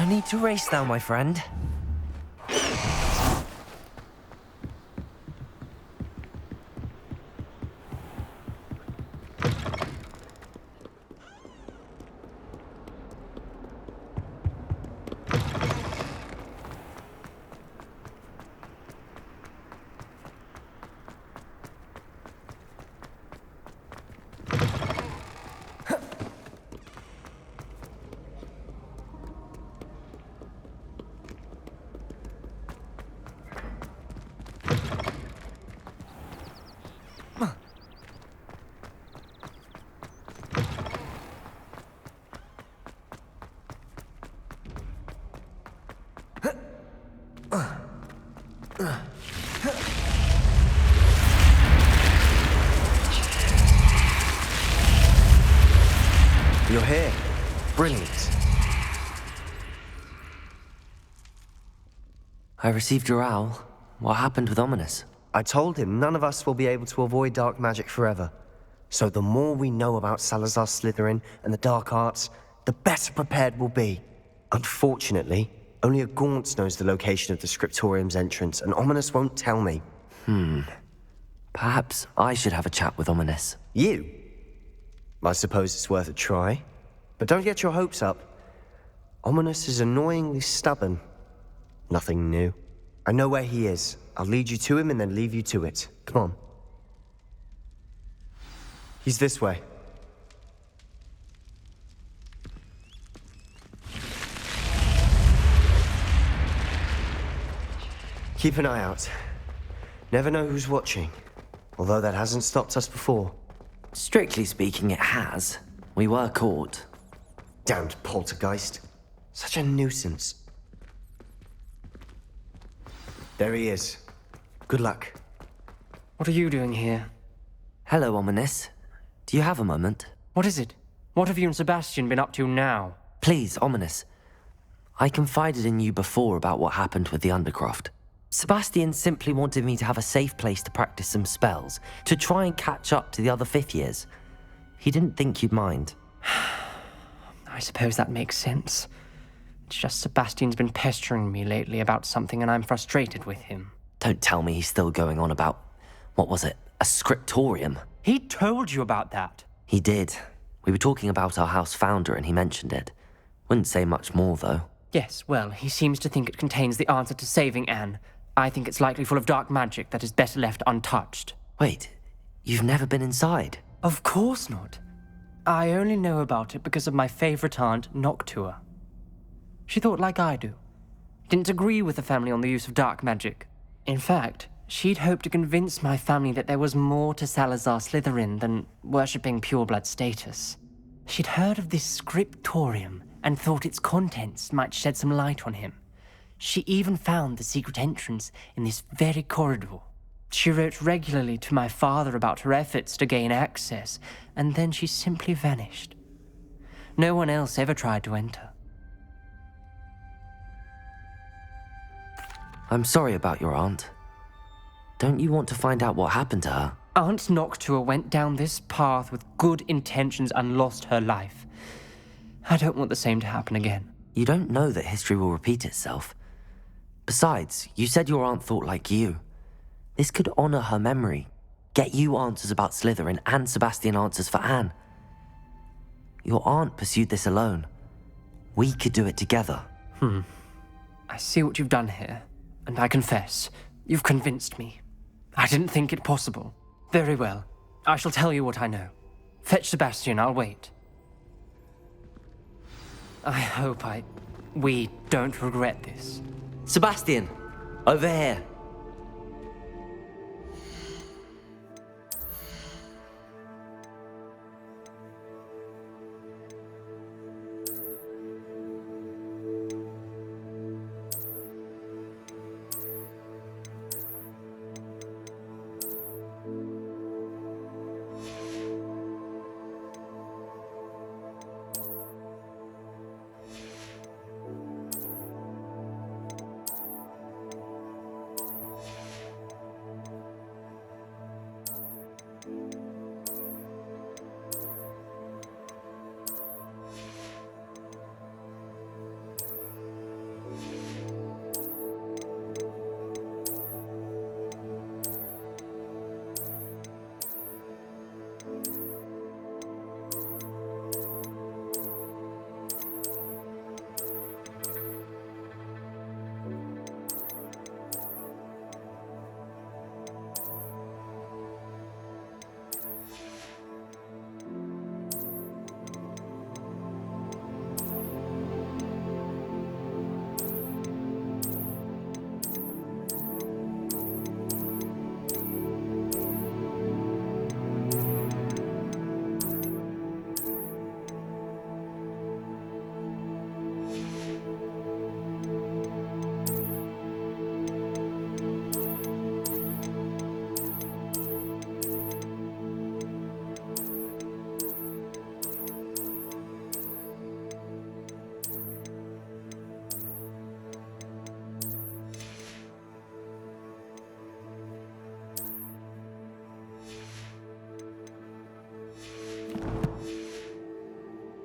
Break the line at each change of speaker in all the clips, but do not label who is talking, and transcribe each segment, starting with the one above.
need to race now, my friend.
You're here. Brilliant.
I received your owl. What happened with Ominous?
I told him none of us will be able to avoid dark magic forever. So the more we know about Salazar Slytherin and the dark arts, the better prepared we'll be. Unfortunately, only a Gaunt knows the location of the Scriptorium's entrance, and Ominous won't tell me.
Perhaps I should have a chat with Ominous.
You? I suppose it's worth a try. But don't get your hopes up. Ominous is annoyingly stubborn. Nothing new. I know where he is. I'll lead you to him and then leave you to it. Come on. He's this way. Keep an eye out. Never know who's watching. Although that hasn't stopped us before.
Strictly speaking, it has. We were caught.
Damned poltergeist. Such a nuisance. There he is. Good luck.
What are you doing here?
Hello, Ominous. Do you have a moment?
What is it? What have you and Sebastian been up to now?
Please, Ominous. I confided in you before about what happened with the Undercroft. Sebastian simply wanted me to have a safe place to practice some spells, to try and catch up to the other fifth years. He didn't think you'd mind.
I suppose that makes sense. It's just Sebastian's been pestering me lately about something and I'm frustrated with him.
Don't tell me he's still going on about, what was it, a scriptorium?
He told you about that.
He did. We were talking about our house founder and he mentioned it. Wouldn't say much more, though.
Yes, well, he seems to think it contains the answer to saving Anne. I think it's likely full of dark magic that is better left untouched.
Wait, you've never been inside?
Of course not. I only know about it because of my favorite aunt, Noctua. She thought like I do. Didn't agree with the family on the use of dark magic. In fact, she'd hoped to convince my family that there was more to Salazar Slytherin than worshipping pureblood status. She'd heard of this scriptorium and thought its contents might shed some light on him. She even found the secret entrance in this very corridor. She wrote regularly to my father about her efforts to gain access, and then she simply vanished. No one else ever tried to enter.
I'm sorry about your aunt. Don't you want to find out what happened to her?
Aunt Noctua went down this path with good intentions and lost her life. I don't want the same to happen again.
You don't know that history will repeat itself. Besides, you said your aunt thought like you. This could honor her memory, get you answers about Slytherin and Sebastian answers for Anne. Your aunt pursued this alone. We could do it together.
I see what you've done here, and I confess, you've convinced me. I didn't think it possible. Very well. I shall tell you what I know. Fetch Sebastian, I'll wait. I hope we don't regret this.
Sebastian, over here.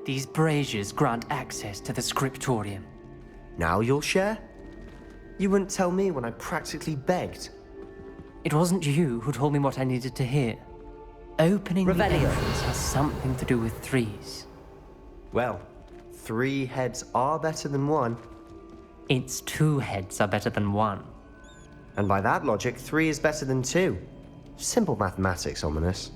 These braziers grant access to the scriptorium.
Now you'll share? You wouldn't tell me when I practically begged.
It wasn't you who told me what I needed to hear. Opening the
Revelio.
entrance has something to do with threes.
Well, 3 heads are better than 1.
Its 2 heads are better than 1.
And by that logic, 3 is better than 2. Simple mathematics, Ominous.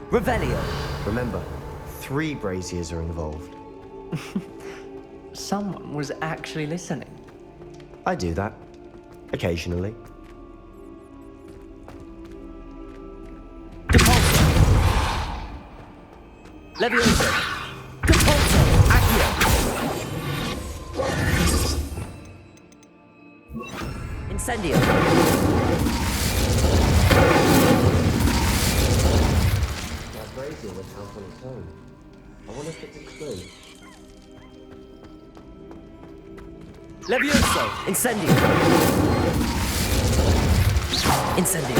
Revelio.
Remember, 3 braziers are involved.
Someone was actually listening.
I do that. Occasionally.
Levioso. Capulso. Accio. Incendio.
That brazier went out on its own. I wonder if it's a clue.
Levioso. Incendio. Incendio.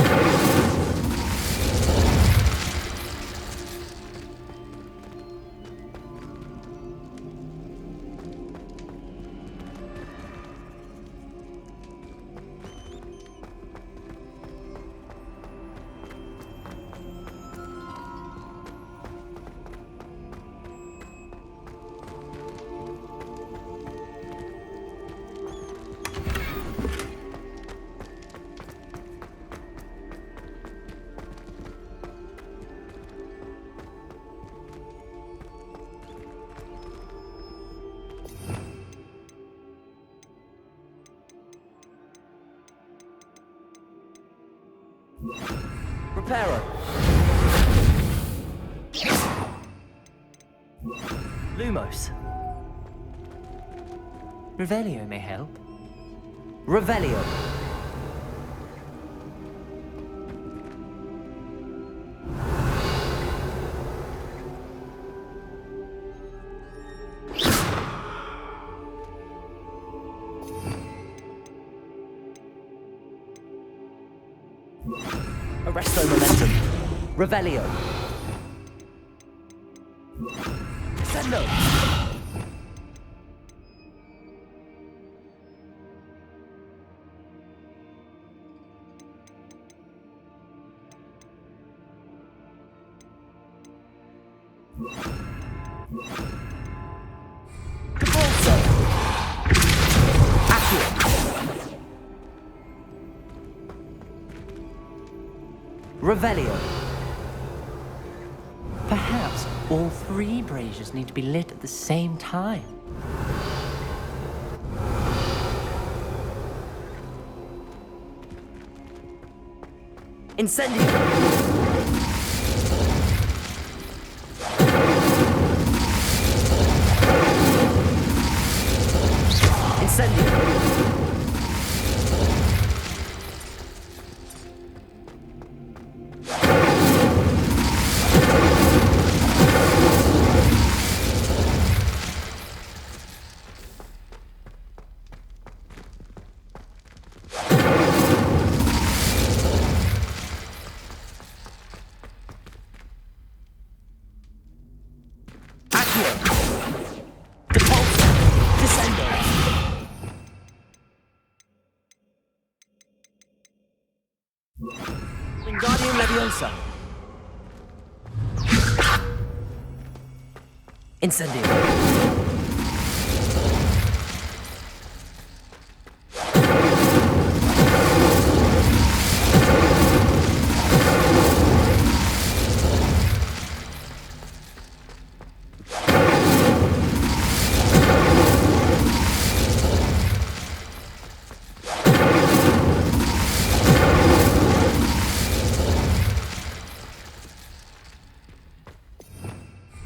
Reparo. Lumos.
Revelio may help.
Revelio. Arresto momentum. Revelio. Sendo. Capulso. Accio. Revelio.
Perhaps all 3 braziers need to be lit at the same time.
Incendio. Incendio. Wingardium Leviosa. Incendio.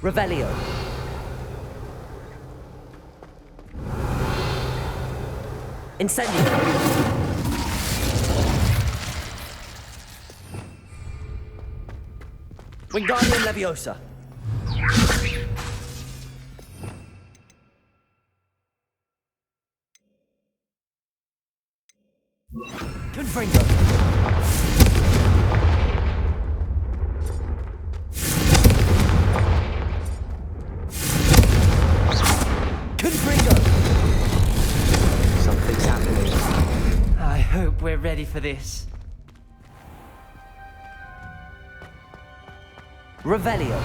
Revelio. Incendio. Wingardium Leviosa.
for this.
Revelio.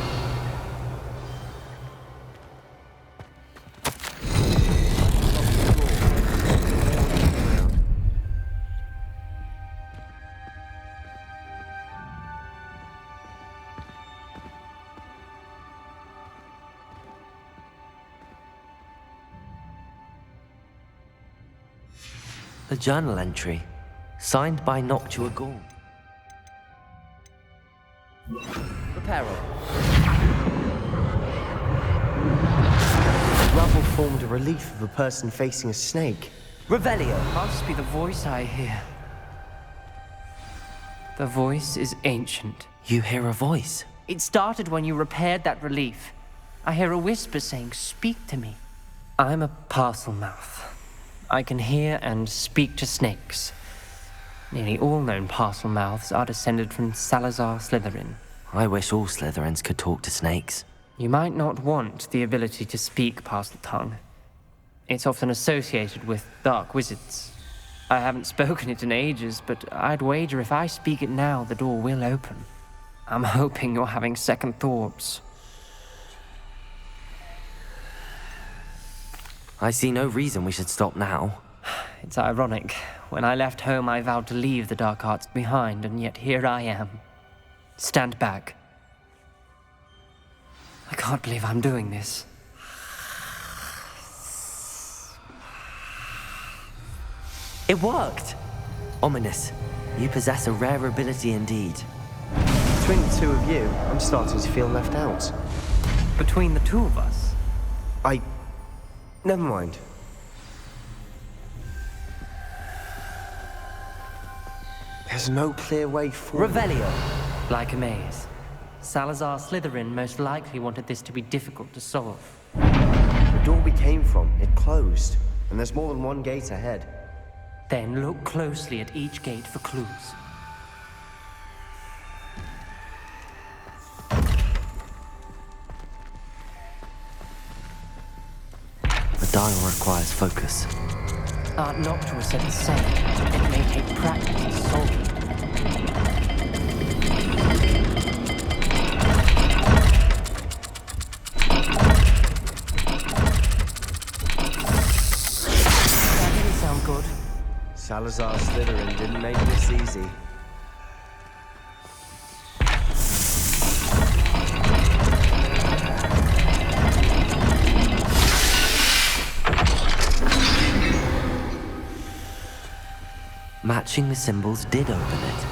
A journal entry, signed by Noctua Gaunt. Reparo.
Rubble formed a relief of a person facing a snake.
Revelio.
Must be the voice I hear. The voice is ancient.
You hear a voice.
It started when you repaired that relief. I hear a whisper saying, "Speak to me." I'm a parcel mouth. I can hear and speak to snakes. Nearly all known parcel mouths are descended from Salazar Slytherin.
I wish all Slytherins could talk to snakes.
You might not want the ability to speak parcel tongue. It's often associated with dark wizards. I haven't spoken it in ages, but I'd wager if I speak it now, the door will open. I'm hoping you're having second thoughts.
I see no reason we should stop now.
It's ironic. When I left home, I vowed to leave the dark arts behind, and yet here I am. Stand back. I can't believe I'm doing this.
It worked! Ominous. You possess a rare ability indeed.
Between the two of you, I'm starting to feel left out.
Between the two of us,
Never mind. There's no clear way forward.
Revelio.
like a maze. Salazar Slytherin most likely wanted this to be difficult to solve.
The door we came from, it closed. And there's more than one gate ahead.
Then look closely at each gate for clues.
The dial requires focus.
Art Noctua said the same. It may take practice to solve it. That didn't sound good.
Salazar Slytherin didn't make this easy.
Matching the symbols did open it.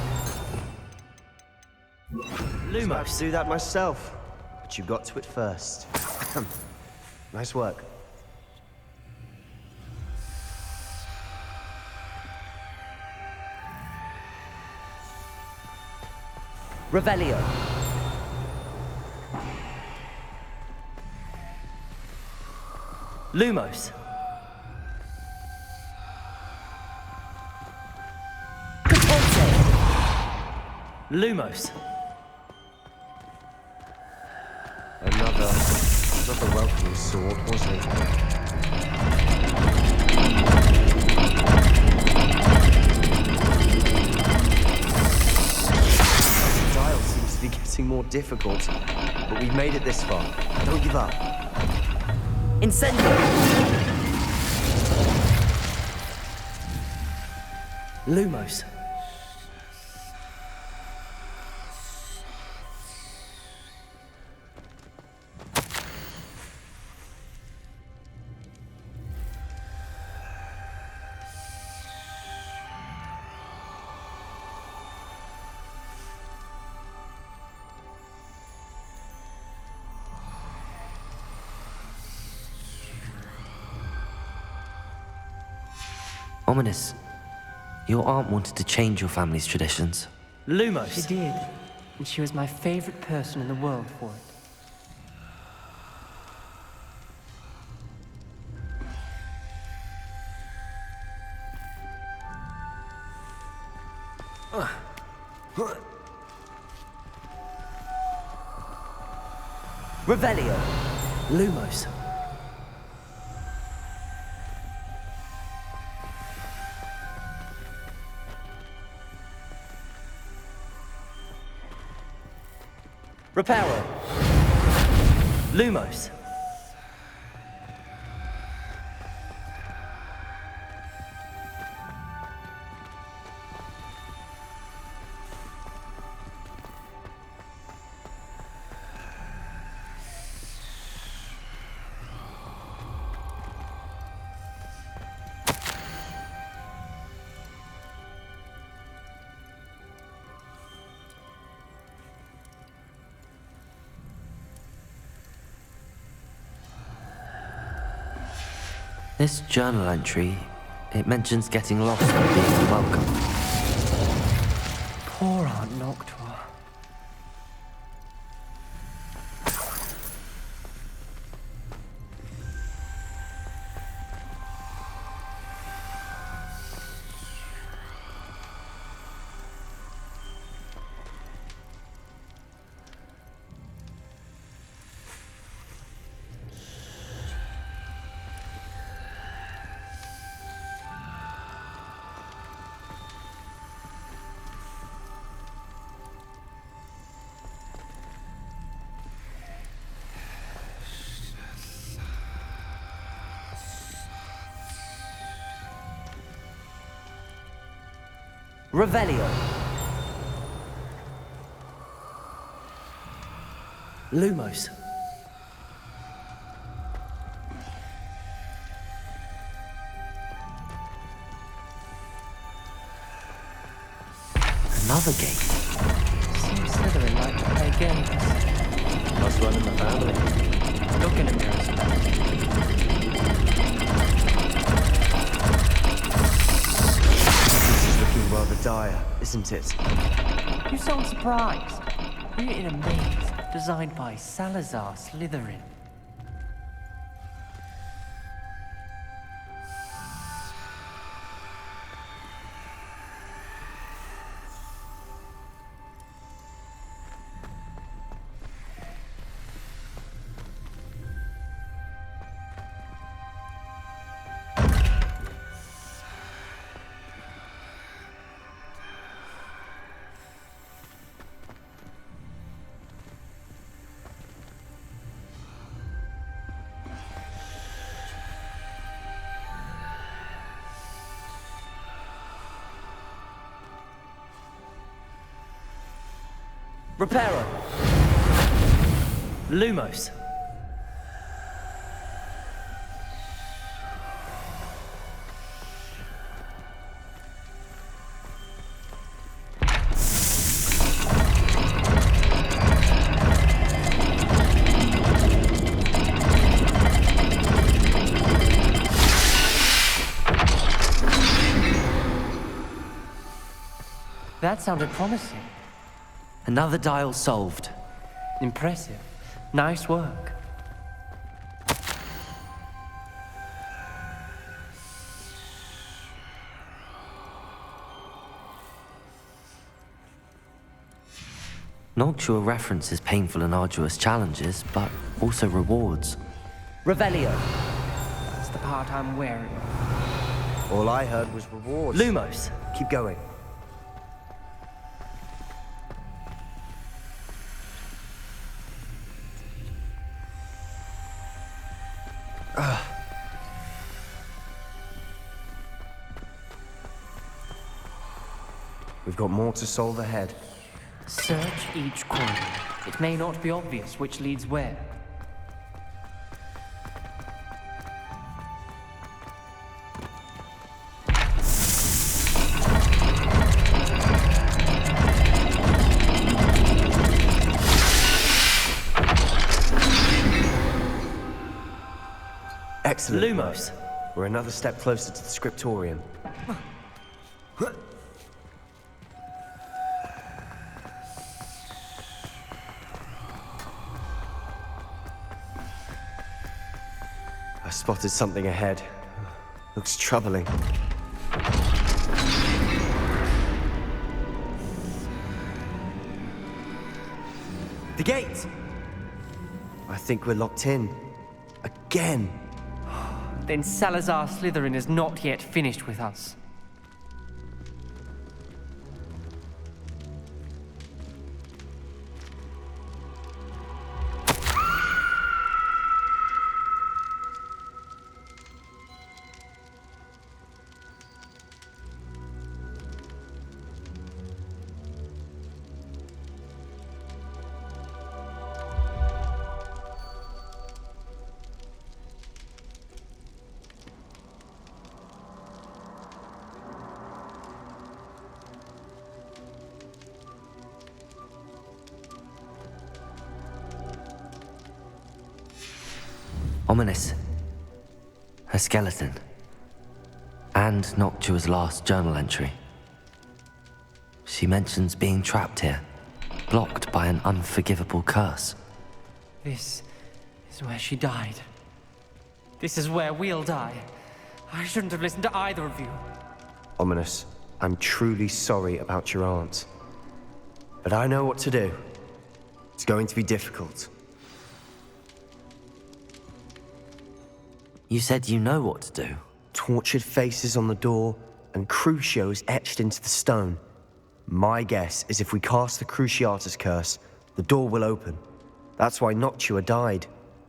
I have to do that myself, but you got to it first. Nice work.
Revelio. Lumos. Lumos.
Another welcoming sword, was it? The dial seems to be getting more difficult, but we've made it this far. Don't give up.
Incendio. Lumos. Ominous. Your aunt wanted to change your family's traditions. Lumos.
She did, and she was my favorite person in the world for it.
Revelio. Lumos. Reparo. Lumos. This journal entry, it mentions getting lost and being unwelcome.
Poor Aunt Noctua.
Revelio. Lumos. Another gate.
Seems Slytherin like to play games.
Must run in the family.
Look in a mirror, Sebastian.
This is looking rather dire, isn't it?
You sound surprised. We're in a maze designed by Salazar Slytherin.
Reparo. Lumos.
That sounded promising.
Another dial solved.
Impressive. Nice work.
Noctua references painful and arduous challenges, but also rewards. Revelio.
That's the part I'm wary of.
All I heard was rewards.
Lumos.
Keep going. We've got more to solve ahead.
Search each corner. It may not be obvious which leads where.
Excellent.
Lumos.
We're another step closer to the scriptorium. I spotted something ahead. Looks troubling. The gate! I think we're locked in. Again!
Then Salazar Slytherin is not yet finished with us.
Ominous. A skeleton. And Noctua's last journal entry. She mentions being trapped here, blocked by an unforgivable curse.
This is where she died. This is where we'll die. I shouldn't have listened to either of you.
Ominous, I'm truly sorry about your aunt. But I know what to do. It's going to be difficult.
You said you know what to do.
Tortured faces on the door, and Crucios etched into the stone. My guess is if we cast the Cruciatus curse, the door will open. That's why Noctua died.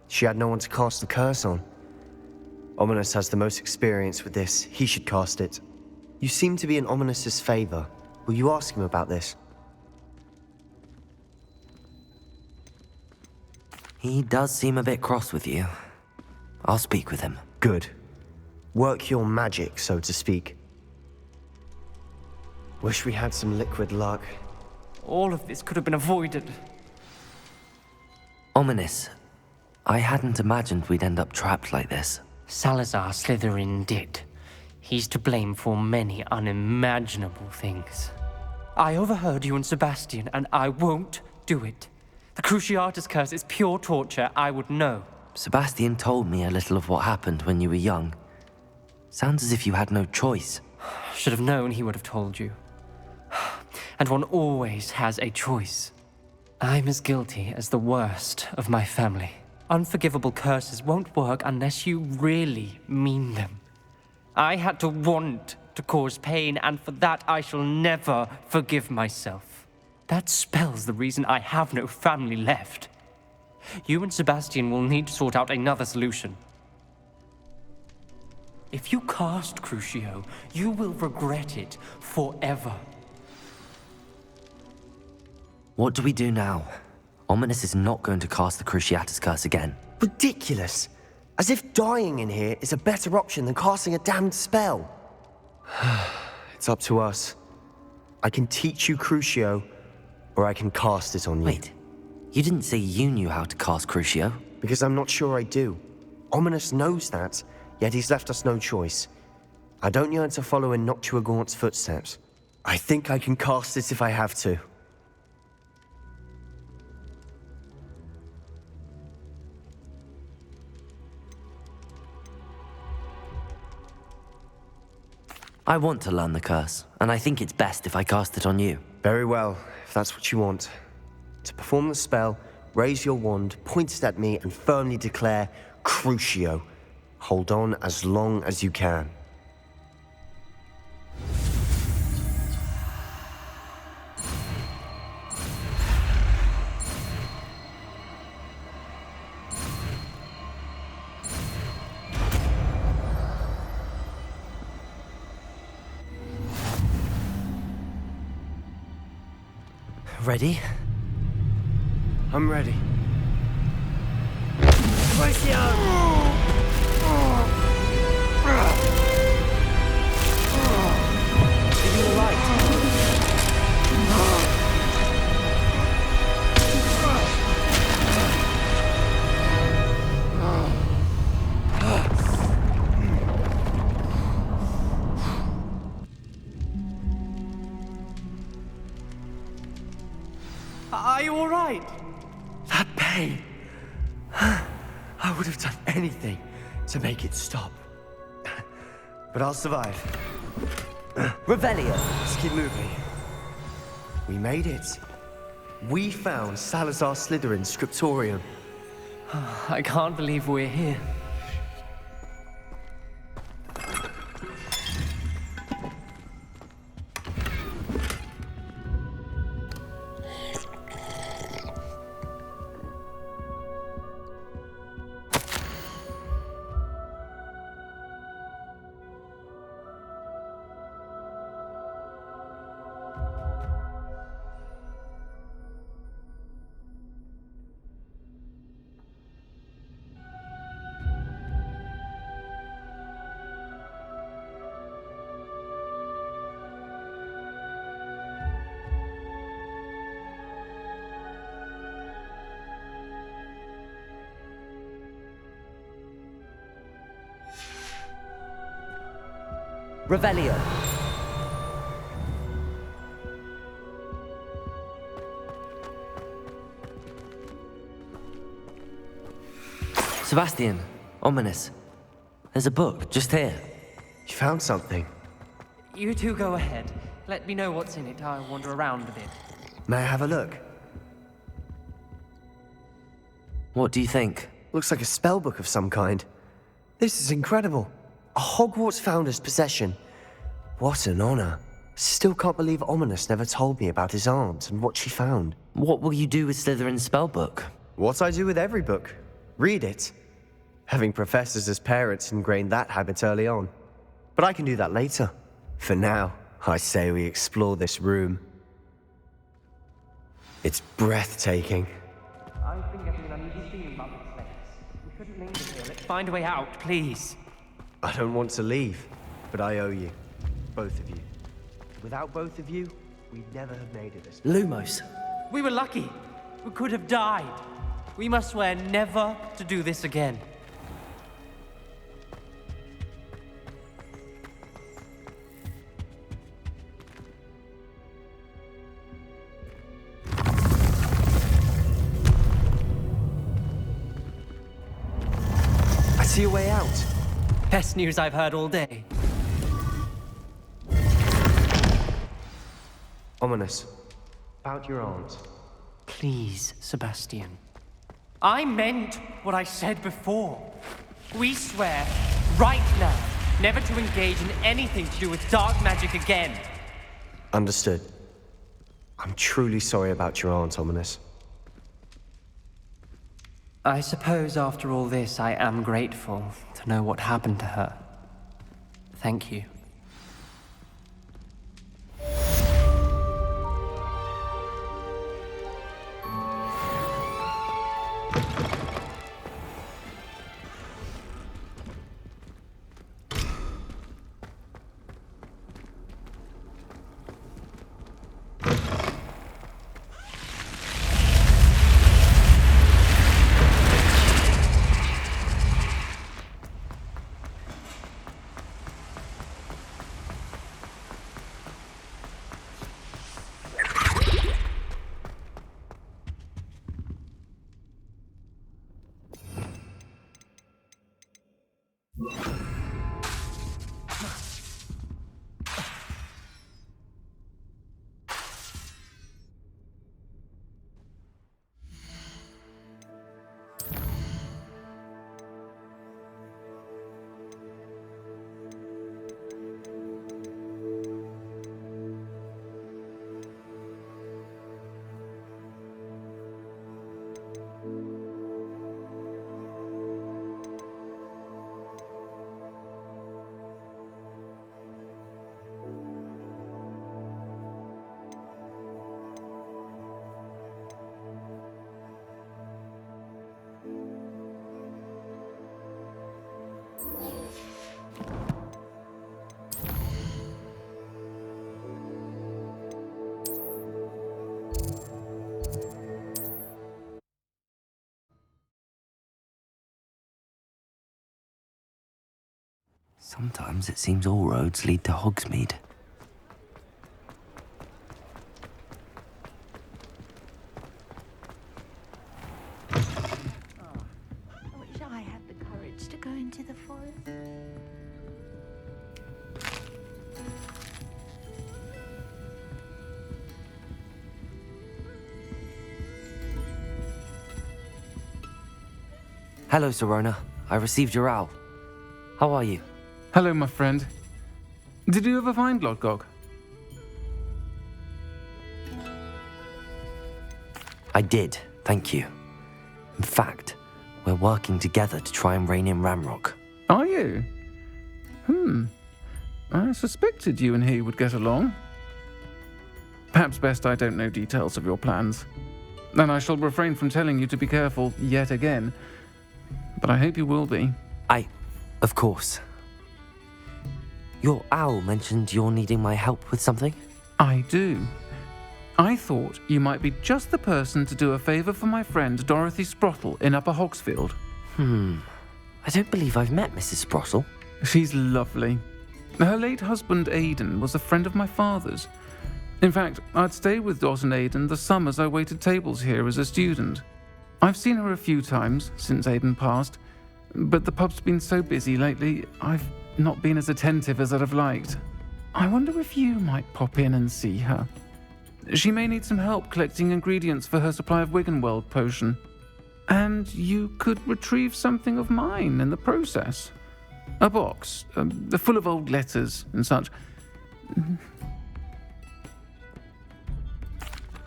She had no one to cast the curse on. Ominous has the most experience with this. He should cast it. You seem to be in Ominous's favor. Will you ask him about this?
He does seem a bit cross with you. I'll speak with him.
Good. Work your magic, so to speak. Wish we had some liquid luck.
All of this could have been avoided.
Ominous. I hadn't imagined we'd end up trapped like this.
Salazar Slytherin did. He's to blame for many unimaginable things. I overheard you and Sebastian, and I won't do it. The Cruciatus curse is pure torture, I would know.
Sebastian told me a little of what happened when you were young. Sounds as if you had no choice.
Should have known he would have told you. And one always has a choice. I'm as guilty as the worst of my family. Unforgivable curses won't work unless you really mean them. I had to want to cause pain, and for that I shall never forgive myself. That spells the reason I have no family left. You and Sebastian will need to sort out another solution. If you cast Crucio, you will regret it forever.
What do we do now? Ominous is not going to cast the Cruciatus curse again.
Ridiculous! As if dying in here is a better option than casting a damned spell. It's up to us. I can teach you Crucio, or I can cast it on you.
Wait, you didn't say you knew how to cast Crucio?
Because I'm not sure I do. Ominous knows that, yet he's left us no choice. I don't yearn to follow in Noctua Gaunt's footsteps. I think I can cast it if I have to.
I want to learn the curse, and I think it's best if I cast it on you.
Very well, if that's what you want. To perform the spell, raise your wand, point it at me, and firmly declare, Crucio. Hold on as long as you can.
Ready?
I'm ready.
Are you all right?
That pain. I would have done anything to make it stop. But I'll survive.
Revelio!
Let's keep moving. We made it. We found Salazar Slytherin's scriptorium.
I can't believe we're here.
Revelio. Sebastian, ominous. There's a book just here.
You found something.
You two go ahead. Let me know what's in it. I'll wander around a bit.
May I have a look?
What do you think?
Looks like a spell book of some kind. This is incredible. A Hogwarts founder's possession. What an honor. Still can't believe Ominous never told me about his aunt and what she found.
What will you do with Slytherin's spellbook?
What I do with every book. Read it. Having professors as parents ingrained that habit early on. But I can do that later. For now, I say we explore this room. It's breathtaking.
I've been getting an uneasy feeling about this place. We shouldn't linger here. Let's find a way out, please.
I don't want to leave, but I owe you. Both of you. Without both of you, we'd never have made it this far.
Lumos.
We were lucky. We could have died. We must swear never to do this again.
I see a way out.
Best news I've heard all day.
Ominous. About your aunt.
Please, Sebastian. I meant what I said before. We swear, right now, never to engage in anything to do with dark magic again.
Understood. I'm truly sorry about your aunt, Ominous.
I suppose after all this, I am grateful to know what happened to her. Thank you.
Sometimes it seems all roads lead to Hogsmeade.
I wish I had the courage to go into the forest.
Hello, Serona. I received your owl. How are you?
Hello, my friend. Did you ever find Lodgok?
I did, thank you. In fact, we're working together to try and rein in Ramrock.
Are you? I suspected you and he would get along. Perhaps best I don't know details of your plans. Then I shall refrain from telling you to be careful yet again. But I hope you will be.
Of course. Your owl mentioned you're needing my help with something?
I do. I thought you might be just the person to do a favour for my friend Dorothy Sprottle in Upper Hogsfield.
I don't believe I've met Mrs. Sprottle.
She's lovely. Her late husband, Aidan, was a friend of my father's. In fact, I'd stay with Dot and Aidan the summers I waited tables here as a student. I've seen her a few times since Aidan passed, but the pub's been so busy lately, I've not been as attentive as I'd have liked. I wonder if you might pop in and see her. She may need some help collecting ingredients for her supply of Wiggenweld potion. And you could retrieve something of mine in the process. A box, full of old letters and such.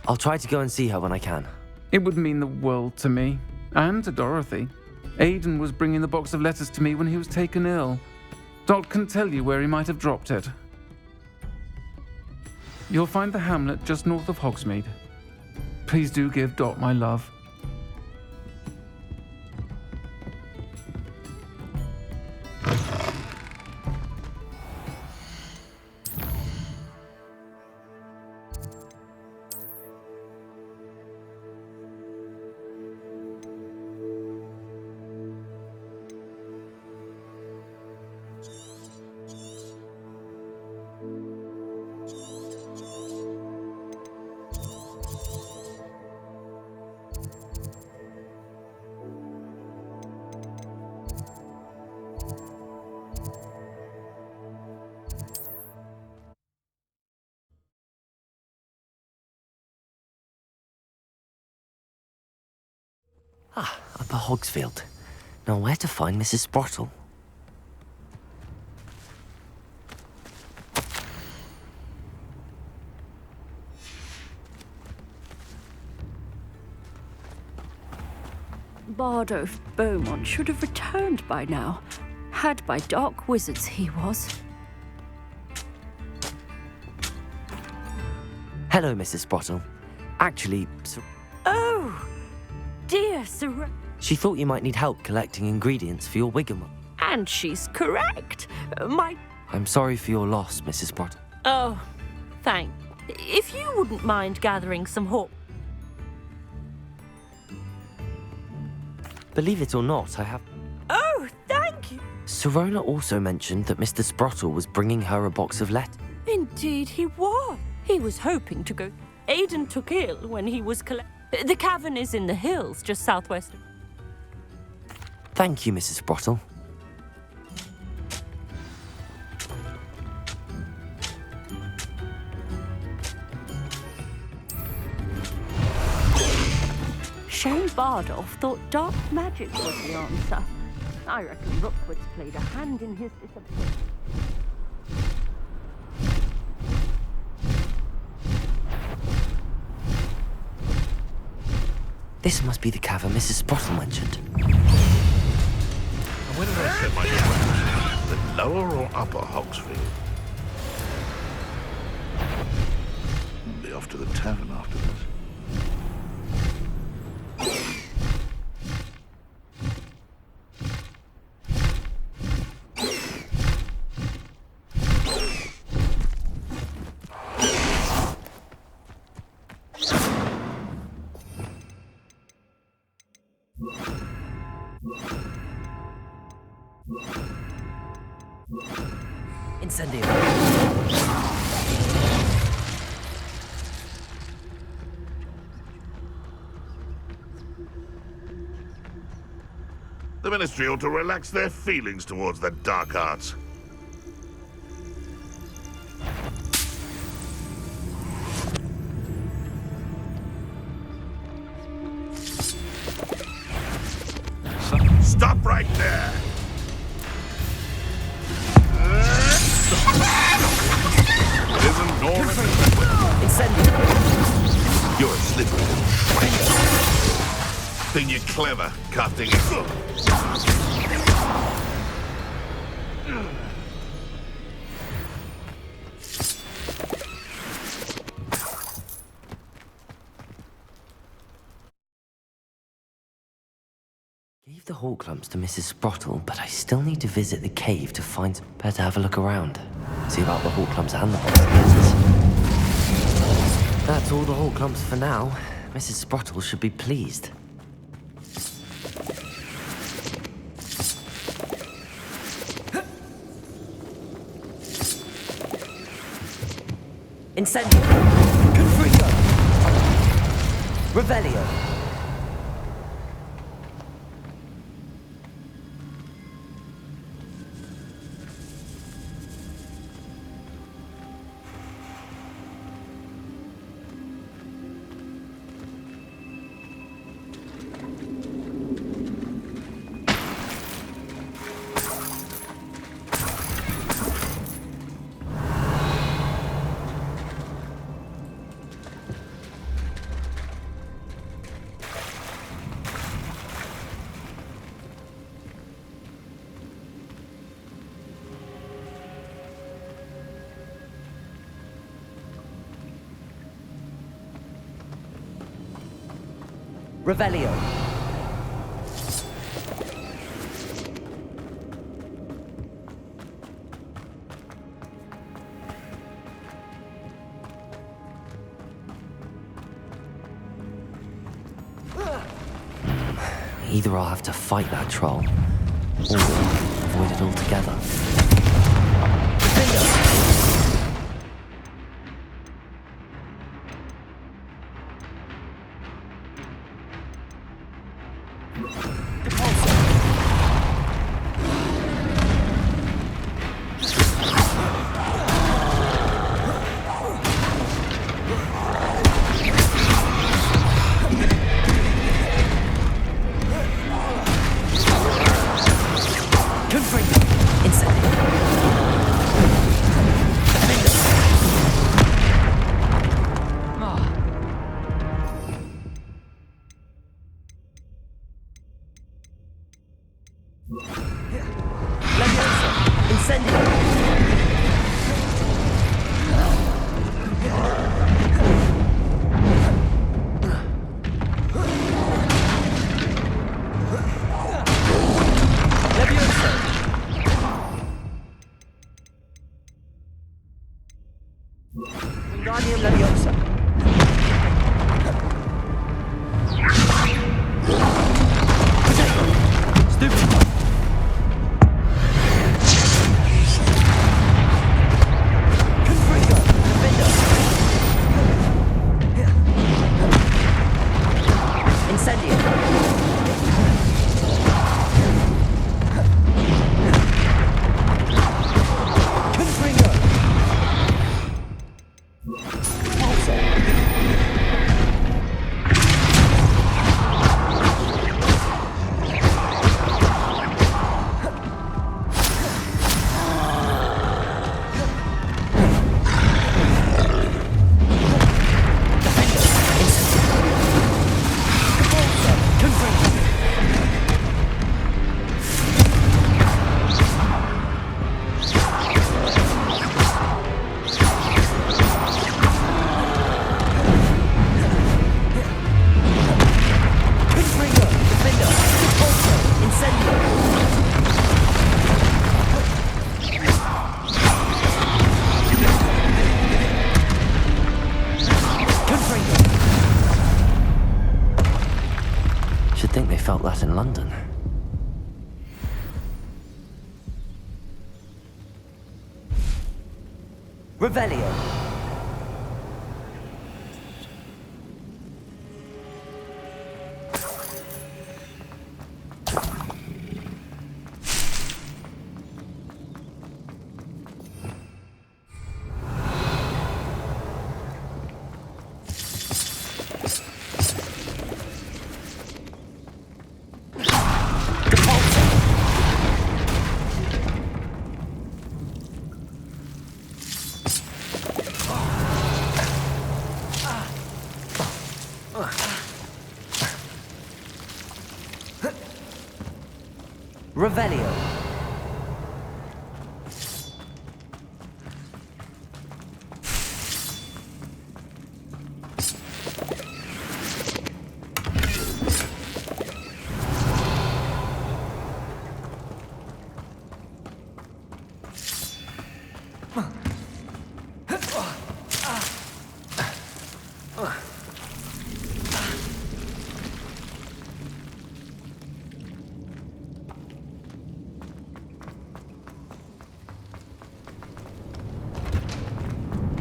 I'll try to go and see her when I can.
It would mean the world to me, and to Dorothy. Aidan was bringing the box of letters to me when he was taken ill. Dot can tell you where he might have dropped it. You'll find the hamlet just north of Hogsmeade. Please do give Dot my love.
Upper Hogsfield. Now where to find Mrs. Sprottle?
Bardo Beaumont should have returned by now. Had by dark wizards he was.
Hello, Mrs. Sprottle. Actually,
Oh, dear Sir...
she thought you might need help collecting ingredients for your Wiggenweld.
And she's correct.
I'm sorry for your loss, Mrs. Sprottle.
Oh, thank. If you wouldn't mind gathering some
Believe it or not, I have...
Oh, thank you.
Sirona also mentioned that Mr. Sprottle was bringing her a box of letters.
Indeed he was. He was hoping to go. Aidan took ill when he was The cavern is in the hills just southwest of...
Thank you, Mrs. Sprottle.
Shane Bardolph thought dark magic was the answer. I reckon Rookwood's played a hand in his disappearance.
This must be the cavern Mrs. Sprottle mentioned.
Where did I set my traps? The lower or upper Hogsfield? Be off to the tavern after this.
Incendio.
The Ministry ought to relax their feelings towards the dark arts. Stop right there! Isn't Norman? You're a slippery little swank. Think you're clever, cutting it.
Gave the hawk lumps to Mrs. Sprottle, but I still need to visit the cave to find... Better have a look around. See about the hawk lumps and the box of letters. That's all the hawk lumps for now. Mrs. Sprottle should be pleased. Incendio! Confringo! Revelio! Revelio. Either I'll have to fight that troll, or avoid it altogether. Think they felt that in London. Revelio. Revelio.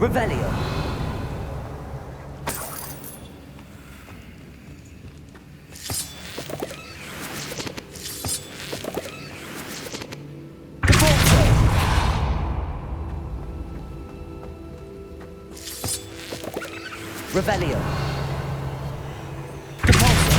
Revelio. Revelio. Depulso.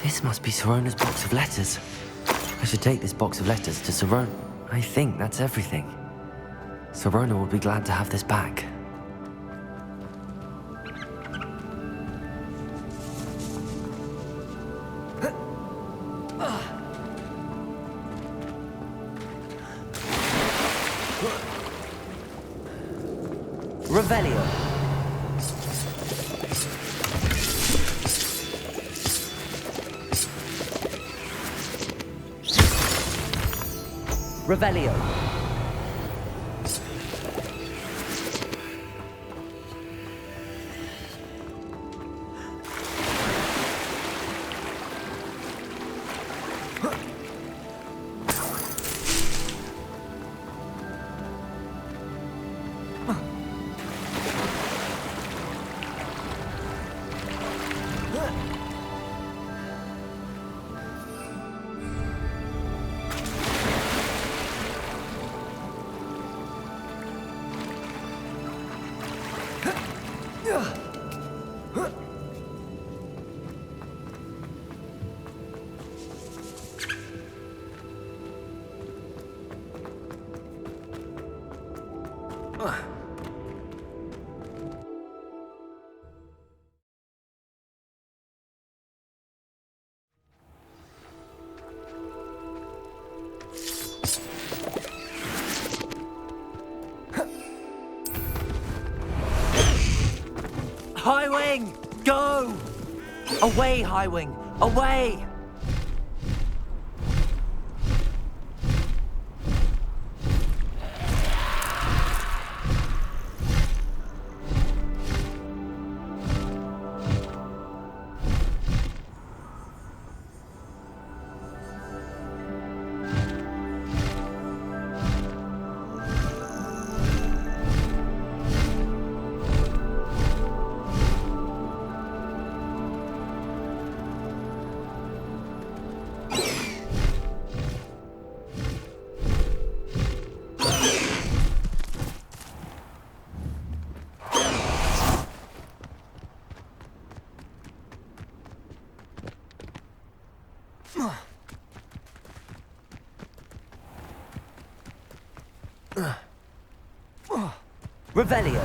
This must be Sirona's box of letters. I should take this box of letters to Sirona. I think that's everything. Sirona will be glad to have this back. Revelio. Revelio.
High Wing, go! Away, High Wing, away!
Revelio.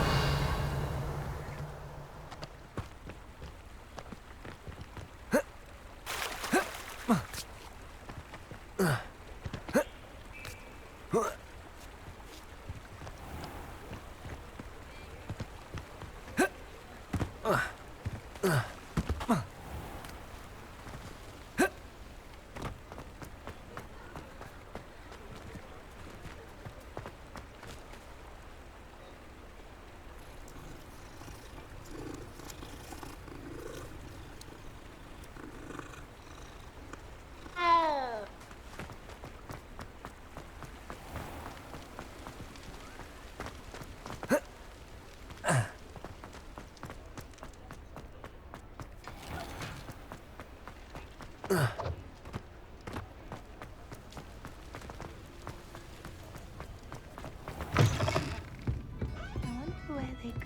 Where they go.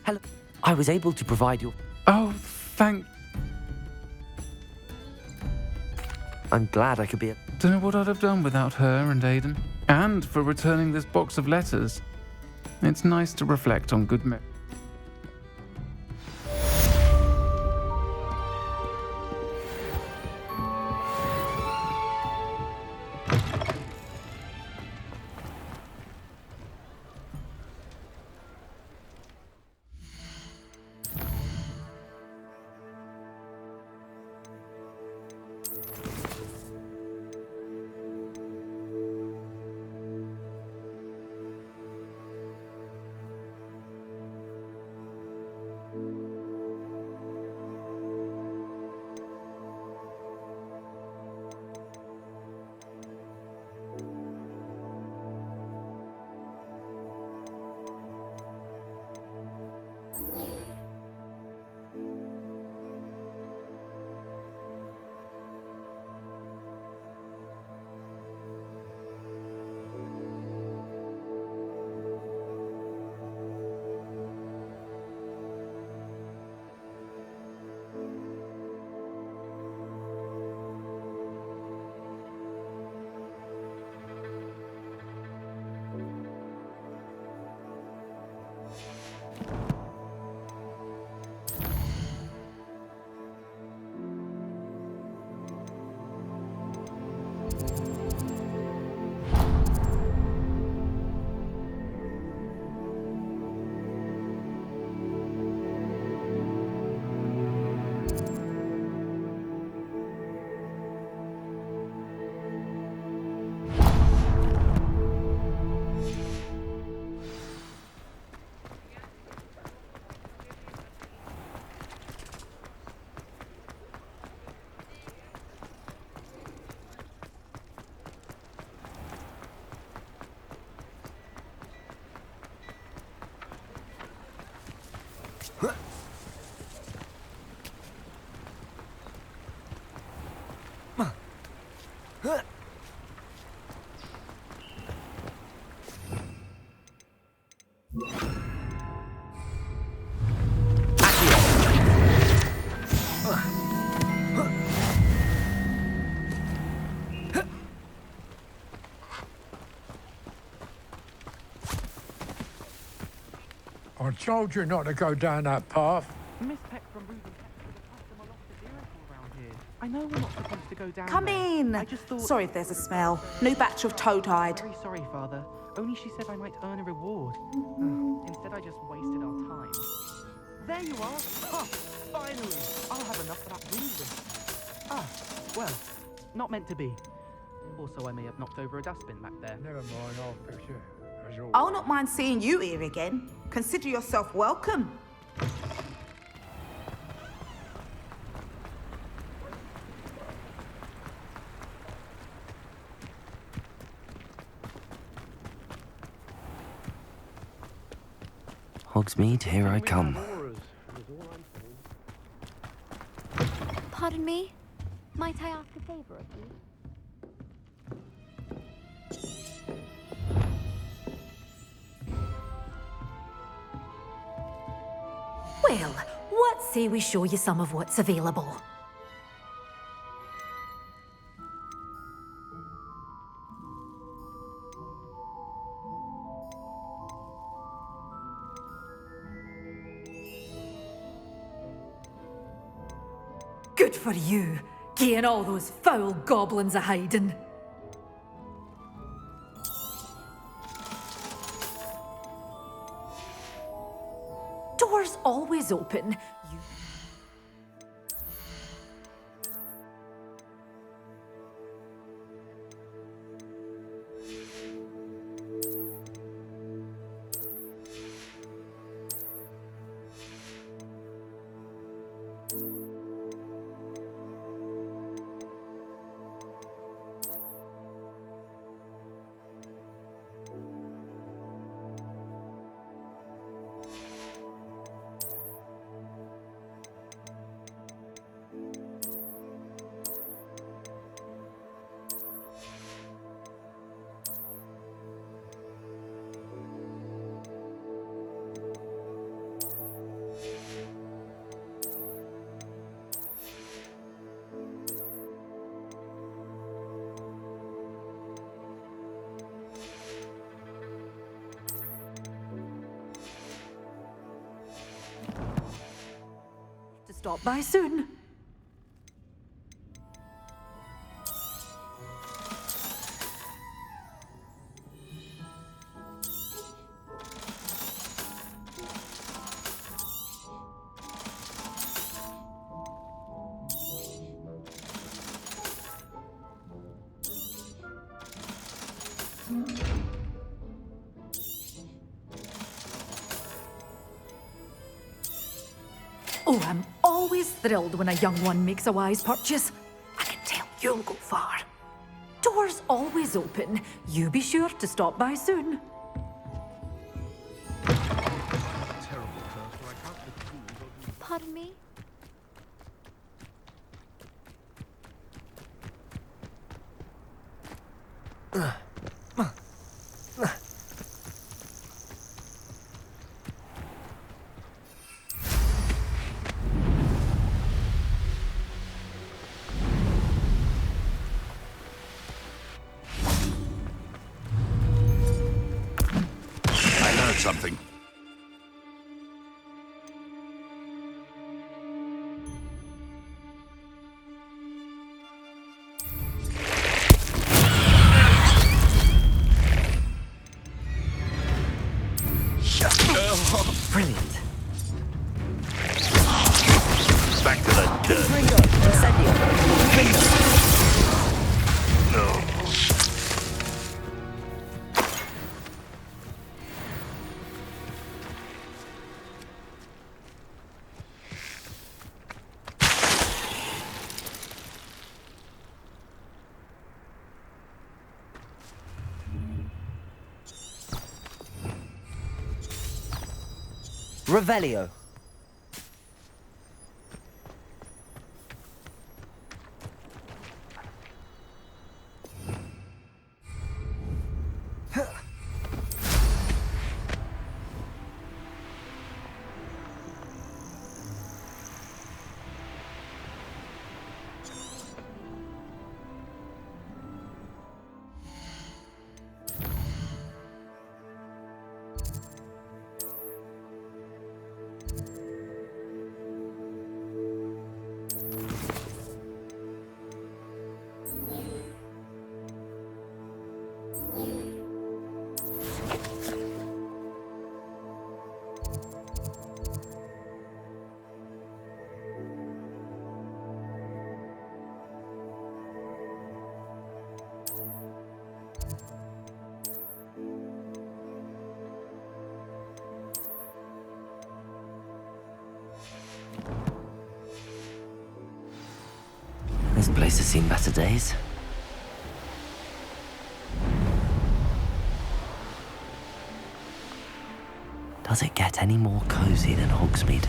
Hello. I was able to provide your...
Oh, thank...
I'm glad I could be a...
Don't know what I'd have done without her and Aidan. And for returning this box of letters. It's nice to reflect on good memories.
I told you not to go down that path.
Miss Peck from Ruby Peck was a customer lost a vehicle around here. I know we're not supposed to go down
Come
there.
in.
I just thought...
Sorry if there's a smell. New batch of toad hide.
Very sorry, Father. Only she said I might earn a reward. Instead, I just wasted our time. There you are. Ah, finally. I'll have enough for that reason. Ah, well, not meant to be. Also, I may have knocked over a dustbin back there.
Never mind, I'll fix it. As always.
I'll not mind seeing you here again. Consider yourself welcome.
Hogsmeade, here I come.
Pardon me? Might I ask a favor of you?
Well, what say we show you some of what's available? Good for you, getting all those foul goblins a hiding. Doors always open. You... To stop by soon. Oh, I'm always thrilled when a young one makes a wise purchase. I can tell you'll go far. Doors always open. You be sure to stop by soon.
Pardon me?
Something.
Brilliant.
Back to the dirt. No.
Revelio.
This place has seen better days. Does it get any more cozy than Hogsmeade?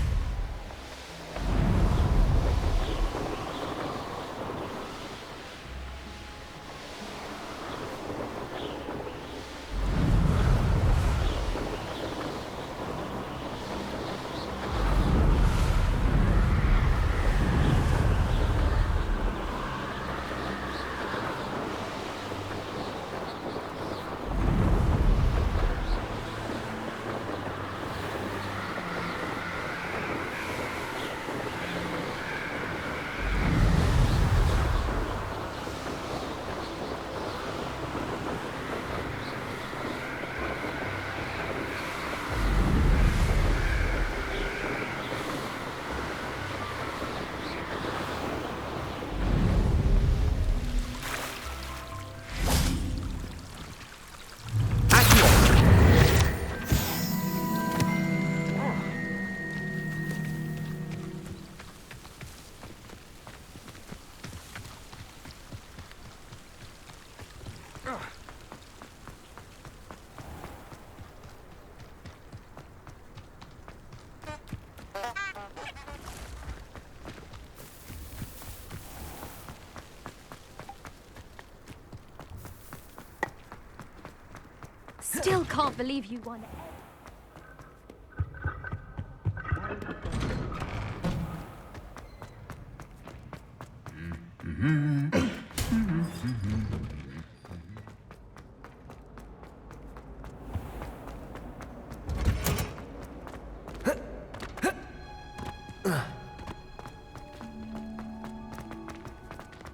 Still can't believe you won.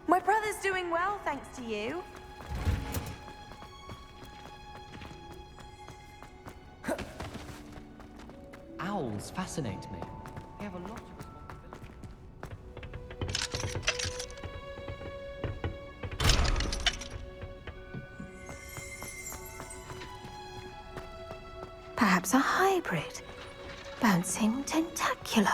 My brother's doing well, thanks to you.
Owls fascinate me. They have a lot of
Perhaps a hybrid. Bouncing tentacular.